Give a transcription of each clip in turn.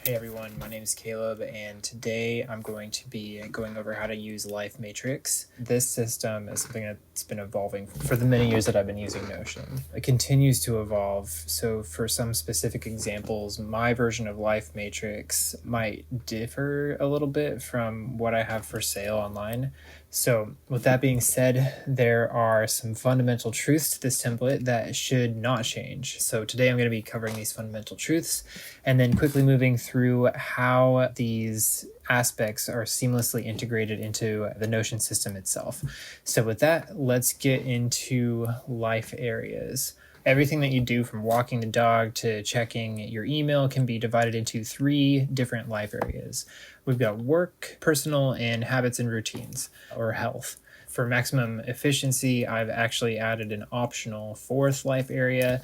Hey everyone, my name is Caleb, and today I'm going to be going over how to use Life Matrix. This system is something that's been evolving for the many years that I've been using Notion. It continues to evolve, so for some specific examples, my version of Life Matrix might differ a little bit from what I have for sale online. So with that being said, there are some fundamental truths to this template that should not change. So today I'm going to be covering these fundamental truths and then quickly moving through how these aspects are seamlessly integrated into the Notion system itself. So with that, let's get into life areas. Everything that you do, from walking the dog to checking your email, can be divided into 3 different life areas. We've got work, personal, and habits and routines, or health. For maximum efficiency, I've actually added an optional 4th life area,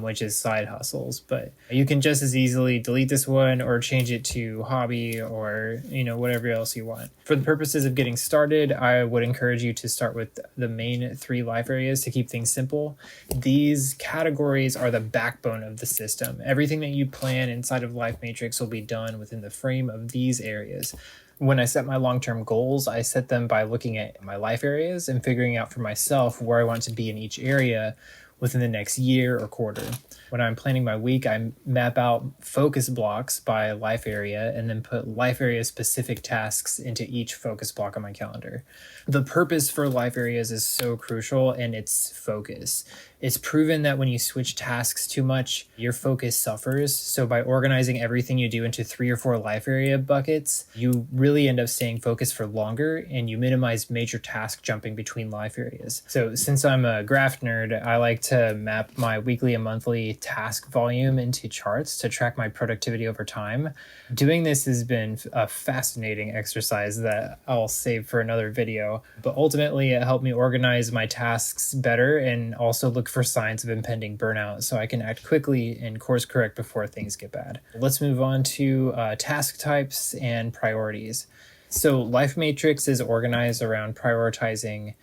which is side hustles. But you can just as easily delete this one or change it to hobby or, whatever else you want. For the purposes of getting started, I would encourage you to start with the main 3 life areas to keep things simple. These categories are the backbone of the system. Everything that you plan inside of Life Matrix will be done within the frame of these areas. When I set my long-term goals, I set them by looking at my life areas and figuring out for myself where I want to be in each area within the next year or quarter. When I'm planning my week, I map out focus blocks by life area and then put life area specific tasks into each focus block on my calendar. The purpose for life areas is so crucial, and it's focus. It's proven that when you switch tasks too much, your focus suffers. So by organizing everything you do into 3 or 4 life area buckets, you really end up staying focused for longer and you minimize major task jumping between life areas. So since I'm a graph nerd, I like to map my weekly and monthly task volume into charts to track my productivity over time. Doing this has been a fascinating exercise that I'll save for another video, but ultimately it helped me organize my tasks better and also look for signs of impending burnout so I can act quickly and course correct before things get bad. Let's move on to task types and priorities. So Life Matrix is organized around prioritizing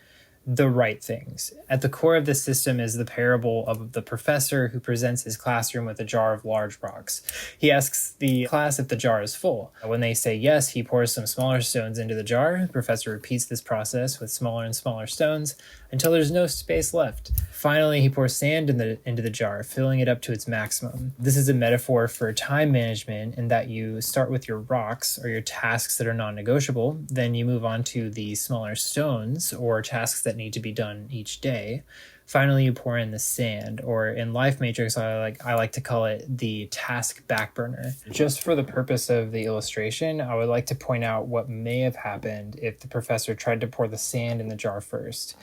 the right things. At the core of the system is the parable of the professor who presents his classroom with a jar of large rocks. He asks the class if the jar is full. When they say yes, he pours some smaller stones into the jar. The professor repeats this process with smaller and smaller stones until there's no space left. Finally, he pours sand into the jar, filling it up to its maximum. This is a metaphor for time management, in that you start with your rocks, or your tasks that are non-negotiable. Then you move on to the smaller stones, or tasks that need to be done each day. Finally, you pour in the sand, or in Life Matrix, I like to call it the task backburner. Just for the purpose of the illustration, I would like to point out what may have happened if the professor tried to pour the sand in the jar first.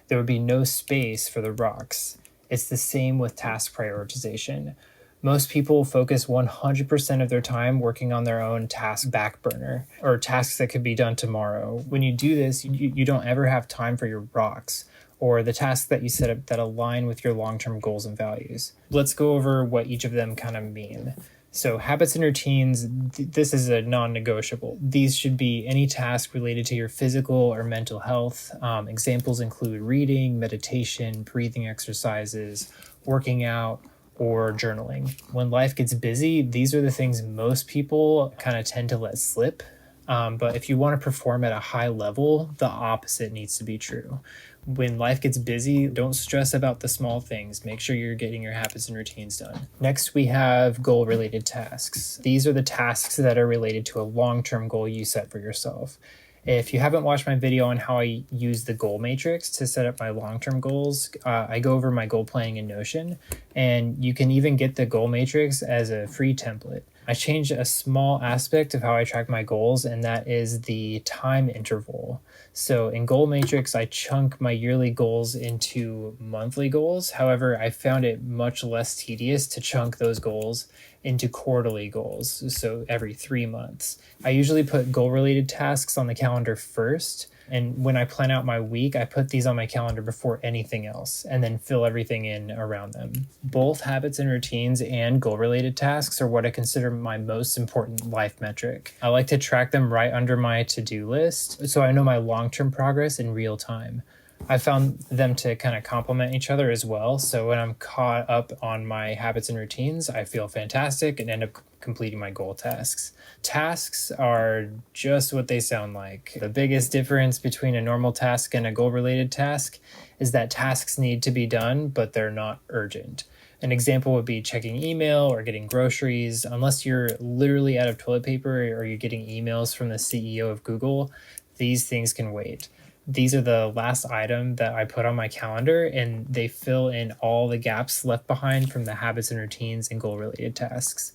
There would be no space for the rocks. It's the same with task prioritization. Most people focus 100% of their time working on their own task backburner, or tasks that could be done tomorrow. When you do this, you don't ever have time for your rocks, or the tasks that you set up that align with your long-term goals and values. Let's go over what each of them kind of mean. So habits and routines, this is a non-negotiable. These should be any task related to your physical or mental health. Examples include reading, meditation, breathing exercises, working out, or journaling. When life gets busy, these are the things most people kind of tend to let slip. But if you want to perform at a high level, the opposite needs to be true. When life gets busy, don't stress about the small things. Make sure you're getting your habits and routines done. Next, we have goal-related tasks. These are the tasks that are related to a long-term goal you set for yourself. If you haven't watched my video on how I use the goal matrix to set up my long-term goals, I go over my goal planning in Notion, and you can even get the goal matrix as a free template. I changed a small aspect of how I track my goals, and that is the time interval. So in Goal Matrix, I chunk my yearly goals into monthly goals. However, I found it much less tedious to chunk those goals into quarterly goals, so every 3 months. I usually put goal-related tasks on the calendar first, and when I plan out my week, I put these on my calendar before anything else, and then fill everything in around them. Both habits and routines and goal-related tasks are what I consider my most important life metric. I like to track them right under my to-do list, so I know my long-term progress in real time. I found them to kind of complement each other as well. So when I'm caught up on my habits and routines, I feel fantastic and end up completing my goal tasks. Tasks are just what they sound like. The biggest difference between a normal task and a goal-related task is that tasks need to be done, but they're not urgent. An example would be checking email or getting groceries. Unless you're literally out of toilet paper or you're getting emails from the CEO of Google, these things can wait. These are the last item that I put on my calendar, and they fill in all the gaps left behind from the habits and routines and goal-related tasks.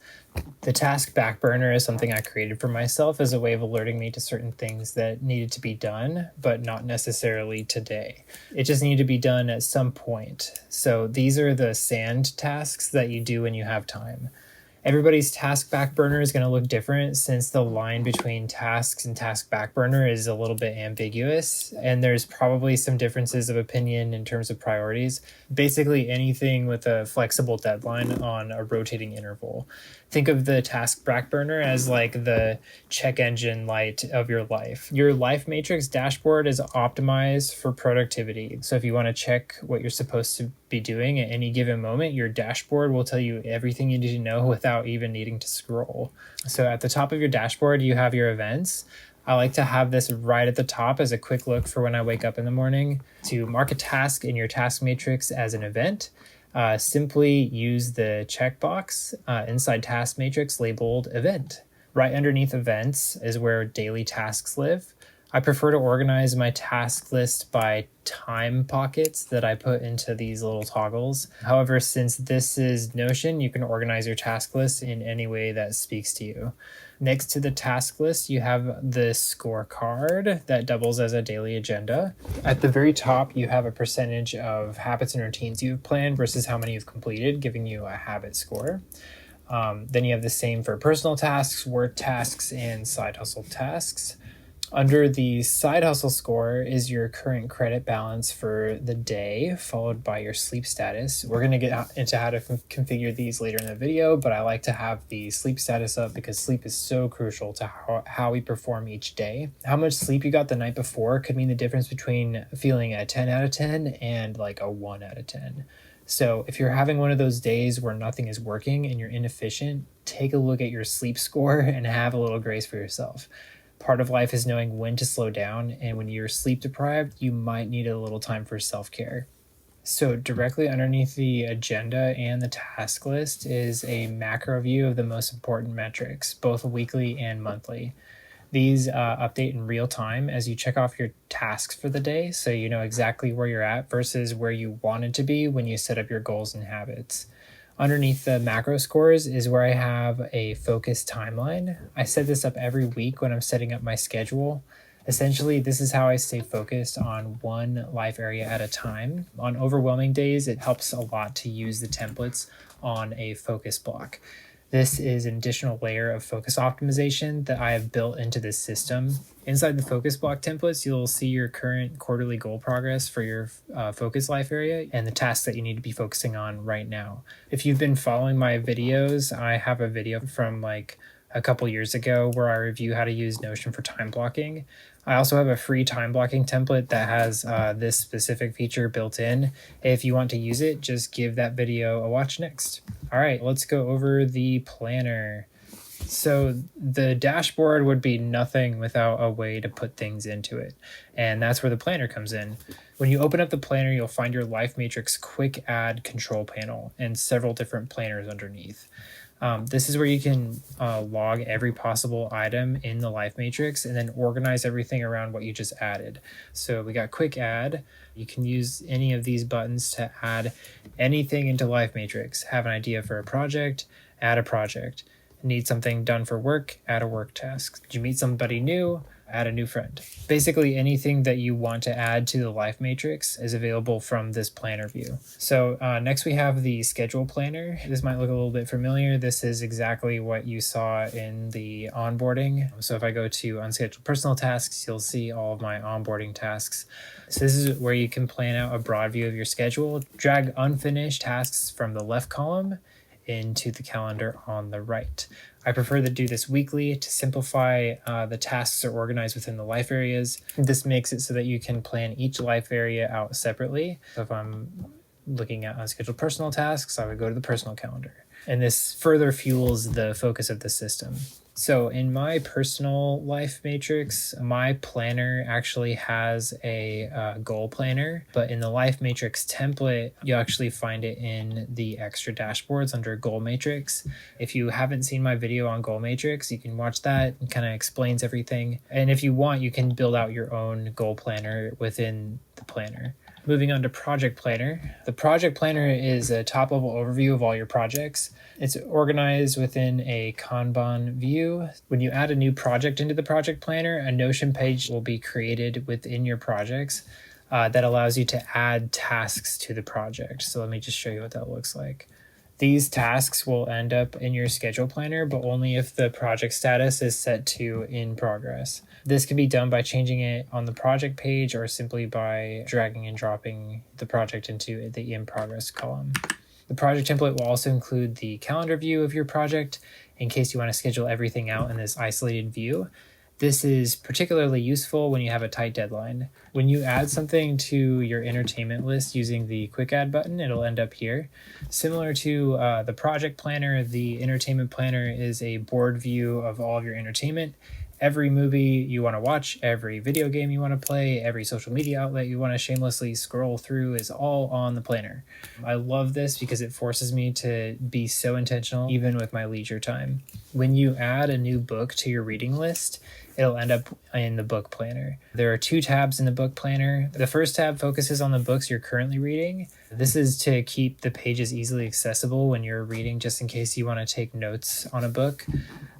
The task Backburner is something I created for myself as a way of alerting me to certain things that needed to be done, but not necessarily today. It just needed to be done at some point. So these are the sand tasks that you do when you have time. Everybody's task backburner is going to look different since the line between tasks and task backburner is a little bit ambiguous, and there's probably some differences of opinion in terms of priorities. Basically anything with a flexible deadline on a rotating interval. Think of the task backburner as like the check engine light of your life. Your life matrix dashboard is optimized for productivity. So if you want to check what you're supposed to be doing at any given moment, your dashboard will tell you everything you need to know without even needing to scroll. So at the top of your dashboard, you have your events. I like to have this right at the top as a quick look for when I wake up in the morning. To mark a task in your task matrix as an event, simply use the checkbox inside task matrix labeled event. Right underneath events is where daily tasks live. I prefer to organize my task list by time pockets that I put into these little toggles. However, since this is Notion, you can organize your task list in any way that speaks to you. Next to the task list, you have the scorecard that doubles as a daily agenda. At the very top, you have a percentage of habits and routines you've planned versus how many you've completed, giving you a habit score. Then you have the same for personal tasks, work tasks, and side hustle tasks. Under the side hustle score is your current credit balance for the day, followed by your sleep status. We're going to get into how to configure these later in the video, but I like to have the sleep status up because sleep is so crucial to how we perform each day. How much sleep you got the night before could mean the difference between feeling a 10 out of 10 and like a 1 out of 10. So if you're having one of those days where nothing is working and you're inefficient, take a look at your sleep score and have a little grace for yourself. Part of life is knowing when to slow down, and when you're sleep deprived, you might need a little time for self-care. So directly underneath the agenda and the task list is a macro view of the most important metrics, both weekly and monthly. These update in real time as you check off your tasks for the day, so you know exactly where you're at versus where you wanted to be when you set up your goals and habits. Underneath the macro scores is where I have a focus timeline. I set this up every week when I'm setting up my schedule. Essentially, this is how I stay focused on one life area at a time. On overwhelming days, it helps a lot to use the templates on a focus block. This is an additional layer of focus optimization that I have built into this system. Inside the focus block templates, you'll see your current quarterly goal progress for your focus life area and the tasks that you need to be focusing on right now. If you've been following my videos, I have a video from like a couple years ago where I review how to use Notion for time blocking. I also have a free time blocking template that has this specific feature built in. If you want to use it, just give that video a watch next. All right, let's go over the planner. So the dashboard would be nothing without a way to put things into it. And that's where the planner comes in. When you open up the planner, you'll find your Life Matrix Quick Add control panel and several different planners underneath. This is where you can log every possible item in the Life Matrix and then organize everything around what you just added. So we got Quick Add. You can use any of these buttons to add anything into Life Matrix. Have an idea for a project, add a project. Need something done for work, add a work task. Did you meet somebody new? Add a new friend. Basically anything that you want to add to the Life Matrix is available from this planner view. So next we have the schedule planner. This might look a little bit familiar. This is exactly what you saw in the onboarding. So if I go to unscheduled personal tasks, you'll see all of my onboarding tasks. So this is where you can plan out a broad view of your schedule. Drag unfinished tasks from the left column into the calendar on the right. I prefer to do this weekly to simplify the tasks are organized within the life areas. This makes it so that you can plan each life area out separately. So if I'm looking at unscheduled personal tasks, I would go to the personal calendar. And this further fuels the focus of the system. So in my personal life matrix, my planner actually has a goal planner, but in the life matrix template, you'll actually find it in the extra dashboards under goal matrix. If you haven't seen my video on goal matrix, you can watch that. It kind of explains everything. And if you want, you can build out your own goal planner within the planner. Moving on to Project Planner. The Project Planner is a top-level overview of all your projects. It's organized within a Kanban view. When you add a new project into the Project Planner, a Notion page will be created within your projects that allows you to add tasks to the project. So let me just show you what that looks like. These tasks will end up in your schedule planner, but only if the project status is set to in progress. This can be done by changing it on the project page or simply by dragging and dropping the project into the in progress column. The project template will also include the calendar view of your project in case you want to schedule everything out in this isolated view. This is particularly useful when you have a tight deadline. When you add something to your entertainment list using the quick add button, it'll end up here. Similar to the project planner, the entertainment planner is a board view of all of your entertainment. Every movie you want to watch, every video game you want to play, every social media outlet you want to shamelessly scroll through is all on the planner. I love this because it forces me to be so intentional even with my leisure time. When you add a new book to your reading list, it'll end up in the book planner. There are 2 tabs in the book planner. The first tab focuses on the books you're currently reading. This is to keep the pages easily accessible when you're reading, just in case you want to take notes on a book.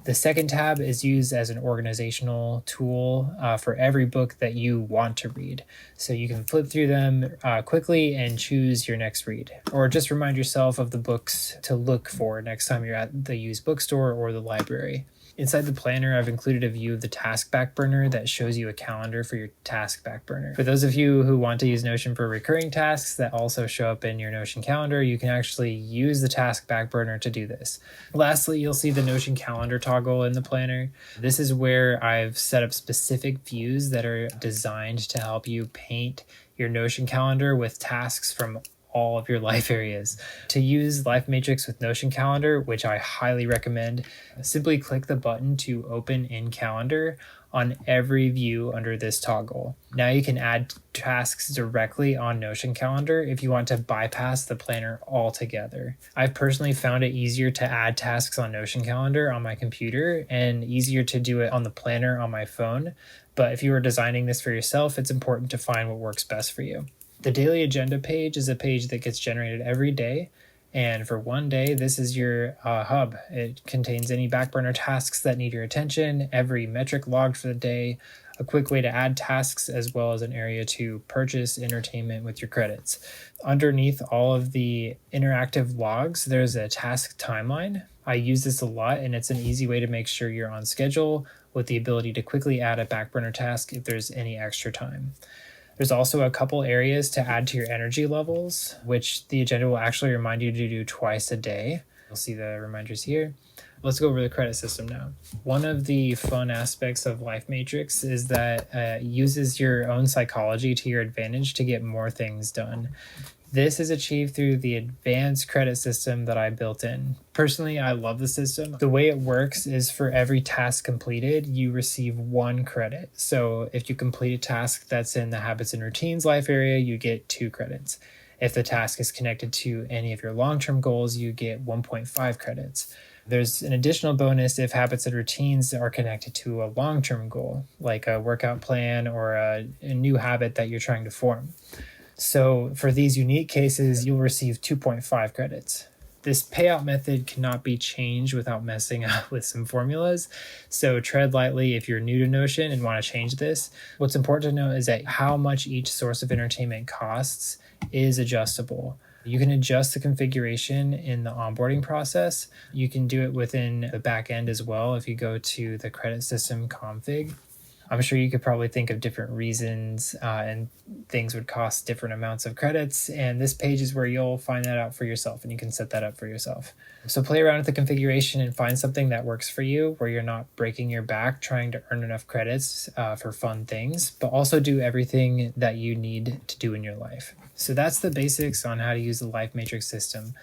The second tab is used as an organizational tool for every book that you want to read. So you can flip through them quickly and choose your next read, or just remind yourself of the books to look for next time you're at the used bookstore or the library. Inside the planner, I've included a view of the task Backburner that shows you a calendar for your task Backburner. For those of you who want to use Notion for recurring tasks that also show up in your Notion calendar, you can actually use the task Backburner to do this. Lastly, you'll see the Notion calendar toggle in the planner. This is where I've set up specific views that are designed to help you paint your Notion calendar with tasks from all of your life areas. To use Life Matrix with Notion Calendar, which I highly recommend, simply click the button to open in Calendar on every view under this toggle. Now you can add tasks directly on Notion Calendar if you want to bypass the planner altogether. I've personally found it easier to add tasks on Notion Calendar on my computer and easier to do it on the planner on my phone. But if you are designing this for yourself, it's important to find what works best for you. The daily agenda page is a page that gets generated every day. And for one day, this is your hub. It contains any backburner tasks that need your attention, every metric logged for the day, a quick way to add tasks, as well as an area to purchase entertainment with your credits. Underneath all of the interactive logs, there's a task timeline. I use this a lot, and it's an easy way to make sure you're on schedule with the ability to quickly add a backburner task if there's any extra time. There's also a couple areas to add to your energy levels, which the agenda will actually remind you to do twice a day. You'll see the reminders here. Let's go over the credit system now. One of the fun aspects of Life Matrix is that it uses your own psychology to your advantage to get more things done. This is achieved through the advanced credit system that I built in. Personally, I love the system. The way it works is for every task completed, you receive 1 credit. So if you complete a task that's in the habits and routines life area, you get 2 credits. If the task is connected to any of your long-term goals, you get 1.5 credits. There's an additional bonus if habits and routines are connected to a long-term goal, like a workout plan or a new habit that you're trying to form. So for these unique cases, you'll receive 2.5 credits. This payout method cannot be changed without messing up with some formulas. So tread lightly if you're new to Notion and want to change this. What's important to know is that how much each source of entertainment costs is adjustable. You can adjust the configuration in the onboarding process. You can do it within the back end as well if you go to the credit system config. I'm sure you could probably think of different reasons and things would cost different amounts of credits. And this page is where you'll find that out for yourself and you can set that up for yourself. So play around with the configuration and find something that works for you where you're not breaking your back trying to earn enough credits for fun things, but also do everything that you need to do in your life. So that's the basics on how to use the life matrix system.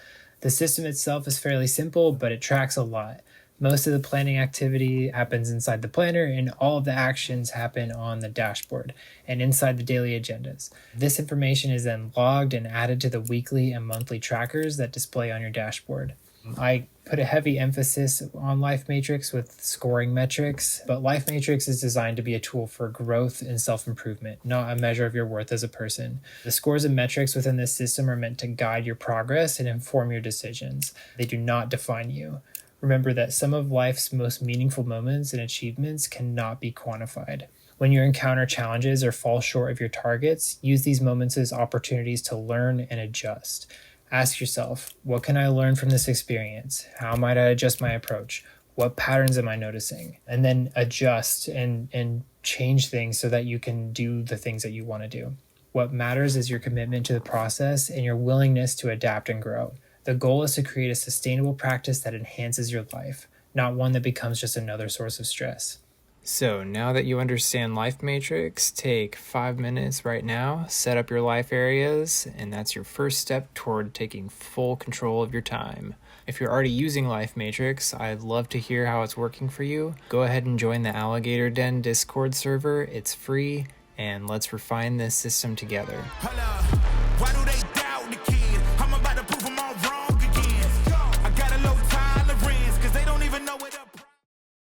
The system itself is fairly simple, but it tracks a lot. Most of the planning activity happens inside the planner, and all of the actions happen on the dashboard and inside the daily agendas. This information is then logged and added to the weekly and monthly trackers that display on your dashboard. I put a heavy emphasis on Life Matrix with scoring metrics, but Life Matrix is designed to be a tool for growth and self-improvement, not a measure of your worth as a person. The scores and metrics within this system are meant to guide your progress and inform your decisions. They do not define you. Remember that some of life's most meaningful moments and achievements cannot be quantified. When you encounter challenges or fall short of your targets, use these moments as opportunities to learn and adjust. Ask yourself, what can I learn from this experience? How might I adjust my approach? What patterns am I noticing? And then adjust and change things so that you can do the things that you want to do. What matters is your commitment to the process and your willingness to adapt and grow. The goal is to create a sustainable practice that enhances your life, not one that becomes just another source of stress. So now that you understand Life Matrix, take 5 minutes right now, set up your life areas, and that's your first step toward taking full control of your time. If you're already using Life Matrix, I'd love to hear how it's working for you. Go ahead and join the Alligator Den Discord server. It's free, and let's refine this system together.